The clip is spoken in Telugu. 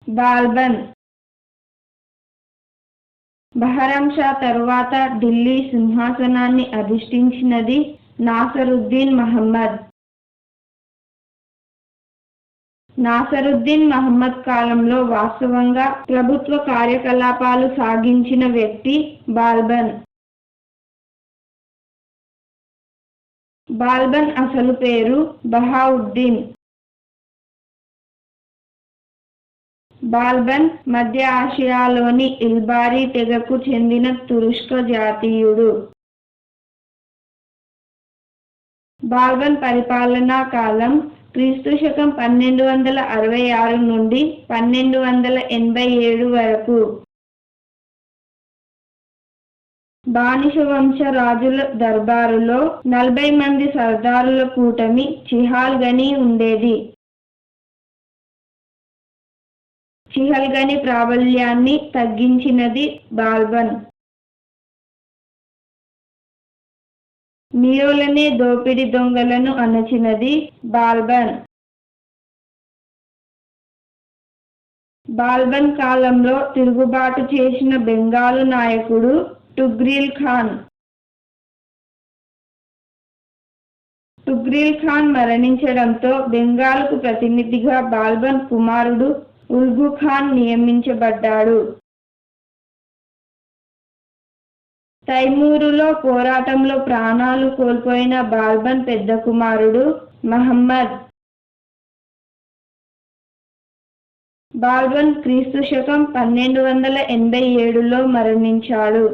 బాల్బన్. బహరాం షా తరువాత ఢిల్లీ సింహాసనాన్ని అధిష్ఠించినది నాసరుద్దీన్ మహమ్మద్. నాసరుద్దీన్ మహమ్మద్ కాలంలో వాస్తవంగా ప్రభుత్వ కార్యకలాపాలు సాగించిన వ్యక్తి బాల్బన్. బాల్బన్ అసలు పేరు బహావుద్దీన్. బాల్బన్ మధ్య ఆసియాలోని ఇల్బారీ తెగకు చెందిన తురుష్క జాతీయుడు. బాల్బన్ పరిపాలనా కాలం క్రీస్తు శకం 1266 నుండి 1287 వరకు. బానిస వంశ రాజుల దర్బారులో 40 మంది సర్దారుల కూటమి చిహాల్గనీ ఉండేది. చిహల్గనీ ప్రాబల్యాన్ని తగ్గించినది బాల్బన్. మీరోలనే దోపిడీ దొంగలను అణచినది బాల్బన్. బాల్బన్ కాలంలో తిరుగుబాటు చేసిన బెంగాలు నాయకుడు టుగ్రీల్ ఖాన్. టుగ్రీల్ ఖాన్ మరణించడంతో బెంగాల్కు ప్రతినిధిగా బాల్బన్ కుమారుడు ఉల్ఘు ఖాన్ నియమించబడ్డాడు. తైమూరులో పోరాటంలో ప్రాణాలు కోల్పోయిన బాల్బన్ పెద్ద కుమారుడు మహమ్మద్. బాల్బన్ క్రీస్తు శకం 1287లో మరణించాడు.